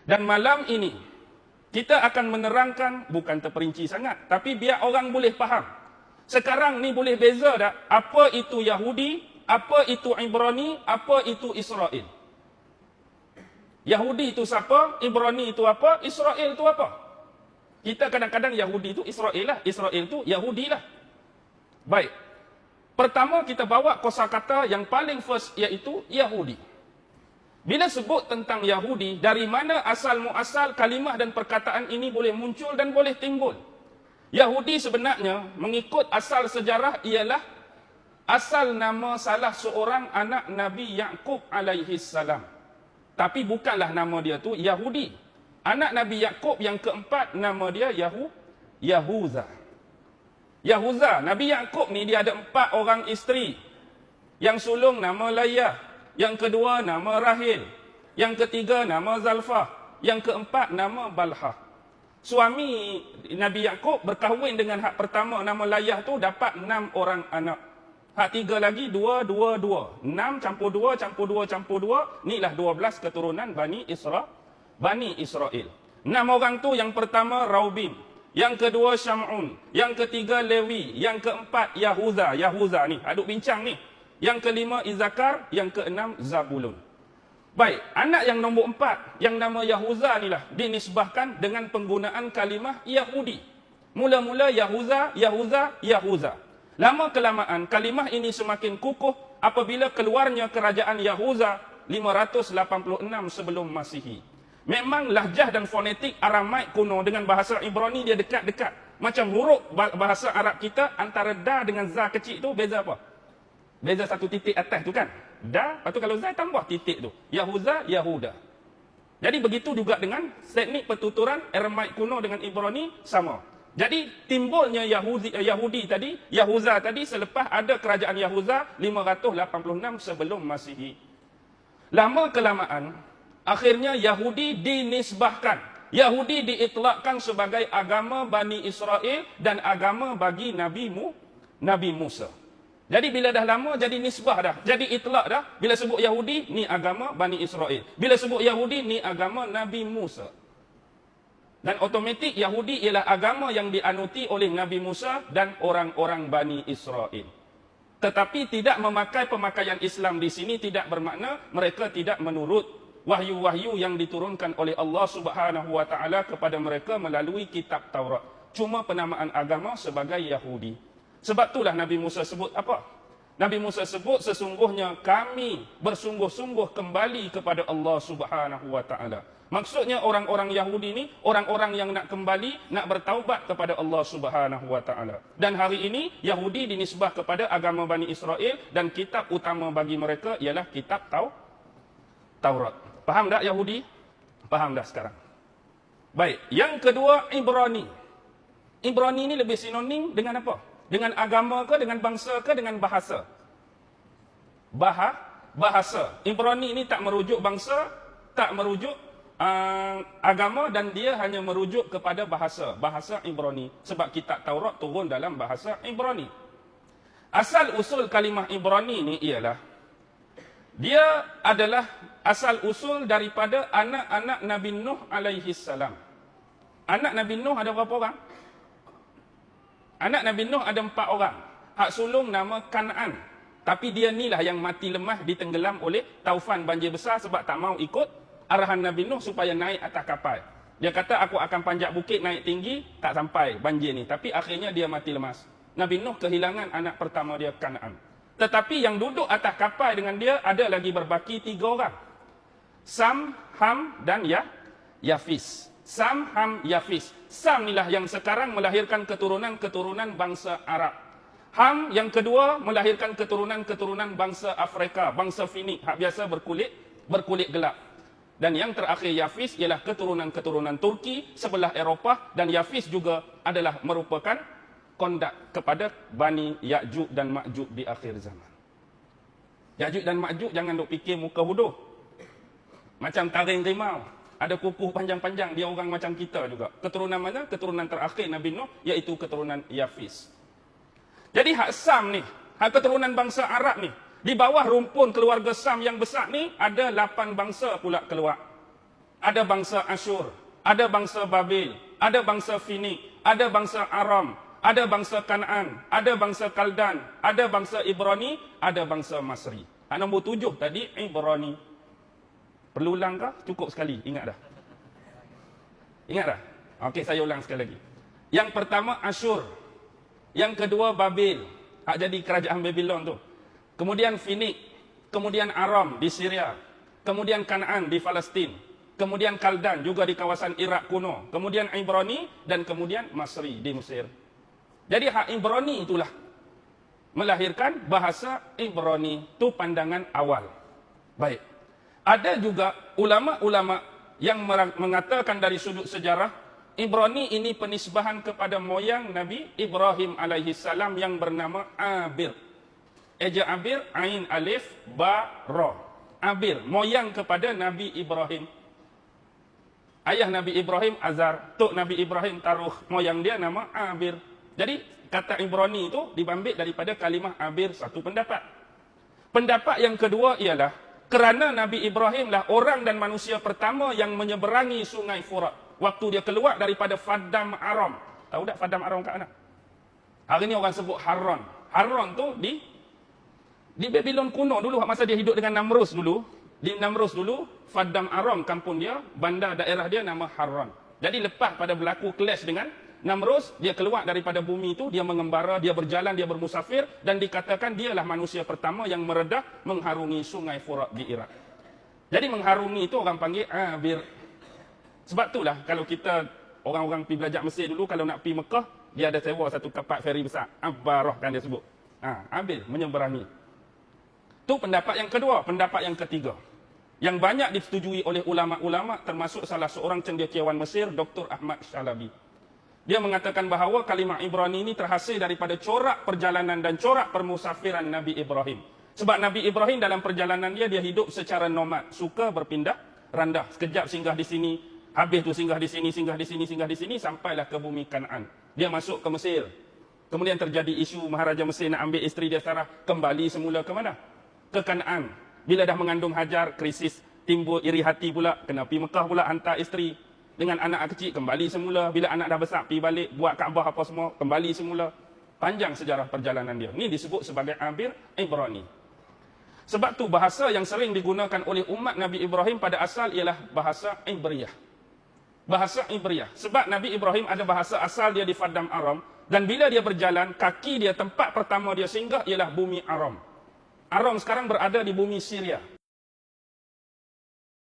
Dan malam ini, kita akan menerangkan, bukan terperinci sangat, tapi biar orang boleh faham. Sekarang ni boleh beza tak? Apa itu Yahudi, apa itu Ibrani, apa itu Israel. Yahudi itu siapa? Ibrani itu apa? Israel itu apa? Kita kadang-kadang Yahudi itu Israel lah. Israel itu Yahudi lah. Baik. Pertama kita bawa kosakata yang paling first iaitu Yahudi. Bila sebut tentang Yahudi, dari mana asal-muasal kalimah dan perkataan ini boleh muncul dan boleh timbul? Yahudi sebenarnya mengikut asal sejarah ialah asal nama salah seorang anak Nabi Yaqub alaihi salam. Tapi bukanlah nama dia tu Yahudi. Anak Nabi Yaqub yang keempat nama dia Yahuza. Yahuza, Nabi Yaqub ni dia ada 4 orang isteri. Yang sulung nama Layah, yang kedua nama Rahil, yang ketiga nama Zalfah, yang keempat nama Balha. Suami Nabi Yaqub berkahwin dengan hak pertama nama Layah tu dapat 6 orang anak. Hak 3 lagi 2, 2, 2. 6 campur 2, campur 2, campur 2. Inilah 12 keturunan Bani Israel. 6 orang tu yang pertama Raubim. Yang kedua Syam'un. Yang ketiga Lewi. Yang keempat Yahuza. Yahuza ni, aduk bincang ni. Yang kelima Izakar. Yang keenam Zabulun. Baik, anak yang nombor 4, yang nama Yahuza ni lah, dinisbahkan dengan penggunaan kalimah Yahudi. Mula-mula Yahuza, Yahuza, Yahuza. Lama-kelamaan, kalimah ini semakin kukuh apabila keluarnya kerajaan Yahuza 586 sebelum Masihi. Memang lahjah dan fonetik Aramaik kuno dengan bahasa Ibrani dia dekat-dekat. Macam huruf bahasa Arab kita antara da dengan za kecil tu beza apa? Beza satu titik atas tu kan? Da, lepas tu kalau za tambah titik tu. Yahuza, Yahuda. Jadi begitu juga dengan teknik pertuturan Aramaik kuno dengan Ibrani sama. Jadi timbulnya Yahudi tadi, Yahuza tadi selepas ada kerajaan Yahuza 586 sebelum Masihi. Lama kelamaan, akhirnya Yahudi dinisbahkan. Yahudi diitlakkan sebagai agama Bani Israel dan agama bagi Nabi Musa. Jadi bila dah lama jadi nisbah dah, jadi itlak dah. Bila sebut Yahudi, ni agama Bani Israel. Bila sebut Yahudi, ni agama Nabi Musa. Dan otomatik Yahudi ialah agama yang dianuti oleh Nabi Musa dan orang-orang Bani Israel. Tetapi tidak memakai pemakaian Islam di sini tidak bermakna mereka tidak menurut wahyu-wahyu yang diturunkan oleh Allah Subhanahu wa taala kepada mereka melalui kitab Taurat. Cuma penamaan agama sebagai Yahudi. Sebab itulah Nabi Musa sebut apa? Nabi Musa sebut sesungguhnya kami bersungguh-sungguh kembali kepada Allah Subhanahu wa taala. Maksudnya orang-orang Yahudi ni, orang-orang yang nak kembali, nak bertaubat kepada Allah Subhanahu wa taala. Dan hari ini Yahudi dinisbah kepada agama Bani Israel dan kitab utama bagi mereka ialah kitab Taurat. Faham tak Yahudi? Faham dah sekarang. Baik, yang kedua Ibrani. Ibrani ni lebih sinonim dengan apa? Dengan agama ke, dengan bangsa ke, dengan bahasa? Bahasa. Ibrani ini tak merujuk bangsa, tak merujuk agama dan dia hanya merujuk kepada bahasa Ibrani sebab kitab Taurat turun dalam bahasa Ibrani. Asal usul kalimah Ibrani ni ialah dia adalah asal usul daripada anak-anak Nabi Nuh alaihi salam. Anak Nabi Nuh ada berapa orang? Anak Nabi Nuh ada 4 orang. Hak sulung nama Kan'an. Tapi dia nilah yang mati lemah ditenggelam oleh taufan banjir besar sebab tak mau ikut arahan Nabi Nuh supaya naik atas kapal. Dia kata aku akan panjat bukit naik tinggi, tak sampai banjir ni. Tapi akhirnya dia mati lemas. Nabi Nuh kehilangan anak pertama dia Kan'an. Tetapi yang duduk atas kapal dengan dia ada lagi berbaki 3 orang. Sam, Ham dan Yafis. Sam, Ham, Yafis. Sam inilah yang sekarang melahirkan keturunan-keturunan bangsa Arab. Ham yang kedua melahirkan keturunan-keturunan bangsa Afrika, bangsa Finik, hak biasa berkulit gelap. Dan yang terakhir Yafis ialah keturunan-keturunan Turki sebelah Eropah dan Yafis juga adalah merupakan kondak kepada Bani Ya'juj dan Ma'juj di akhir zaman. Ya'juj dan Ma'juj jangan duk fikir muka huduh. Macam taring rimau, ada kuku panjang-panjang, dia orang macam kita juga. Keturunan mana? Keturunan terakhir Nabi Nuh iaitu keturunan Yafis. Jadi hak Sam ni, hak keturunan bangsa Arab ni, di bawah rumpun keluarga Sam yang besar ni, ada 8 bangsa pula keluar. ada bangsa Asyur, ada bangsa Babil, ada bangsa Finik, ada bangsa Aram, ada bangsa Kanaan, ada bangsa Kaldan, ada bangsa Ibrani, ada bangsa Masri. Nombor 7 tadi, Ibrani. Perlu ulang kah? Cukup sekali, ingat dah. Ingat dah? Okey, saya ulang sekali lagi. Yang pertama Asyur, yang kedua Babil, jadi kerajaan Babylon tu. Kemudian Finik, kemudian Aram di Syria, kemudian Kanaan di Palestin, kemudian Kaldan juga di kawasan Iraq kuno, kemudian Ibrani dan kemudian Masri di Mesir. Jadi hak Ibrani itulah melahirkan bahasa Ibrani, itu pandangan awal. Baik. Ada juga ulama-ulama yang mengatakan dari sudut sejarah, Ibrani ini penisbahan kepada moyang Nabi Ibrahim alaihi salam yang bernama Abir. Eja Abir, Ain Alif, Ba, Ra. Abir, moyang kepada Nabi Ibrahim. Ayah Nabi Ibrahim Azar, tok Nabi Ibrahim taruh moyang dia nama Abir. Jadi kata Ibrani itu diambil daripada kalimah Abir, satu pendapat. Pendapat yang kedua ialah kerana Nabi Ibrahim lah orang dan manusia pertama yang menyeberangi sungai Furat waktu dia keluar daripada Faddam Aram. Tahu tak Faddam Aram kat mana? Hari ni orang sebut Haran. Haran tu di Babylon kuno dulu, masa dia hidup dengan Namrus dulu. Di Namrus dulu, Faddam Aram kampung dia, bandar daerah dia nama Haran. Jadi lepas pada berlaku clash dengan Namrus, dia keluar daripada bumi itu, dia mengembara, dia berjalan, dia bermusafir, dan dikatakan dialah manusia pertama yang meredah mengharungi sungai Furat di Iraq. Jadi mengharungi itu orang panggil Abir. Sebab itulah kalau kita, orang-orang pergi belajar Mesir dulu, kalau nak pergi Mekah, dia ada sewa satu kapal feri besar. Abbarah kan dia sebut. Abir, menyeberangi. Itu pendapat yang kedua. Pendapat yang ketiga, yang banyak disetujui oleh ulama-ulama, termasuk salah seorang cendekiawan Mesir, Dr. Ahmad Shalabi. Dia mengatakan bahawa kalimah Ibrani ini terhasil daripada corak perjalanan dan corak permusafiran Nabi Ibrahim. Sebab Nabi Ibrahim dalam perjalanan dia hidup secara nomad, suka berpindah randah. Sekejap singgah di sini, habis tu singgah di sini, singgah di sini, singgah di sini, sampailah ke bumi Kanaan. Dia masuk ke Mesir. Kemudian terjadi isu Maharaja Mesir nak ambil isteri dia Sarah, kembali semula ke mana? Ke Kanaan. Bila dah mengandung Hajar, krisis timbul, iri hati pula, kena pergi Mekah pula hantar isteri. Dengan anak kecil, kembali semula. Bila anak dah besar, pergi balik, buat Kaabah apa semua, kembali semula. Panjang sejarah perjalanan dia. Ini disebut sebagai Abir Ibrani. Sebab tu bahasa yang sering digunakan oleh umat Nabi Ibrahim pada asal ialah bahasa Ibriyah. Bahasa Ibriyah. Sebab Nabi Ibrahim ada bahasa asal dia di Faddam Aram. Dan bila dia berjalan, kaki dia, tempat pertama dia singgah ialah bumi Aram. Aram sekarang berada di bumi Syria.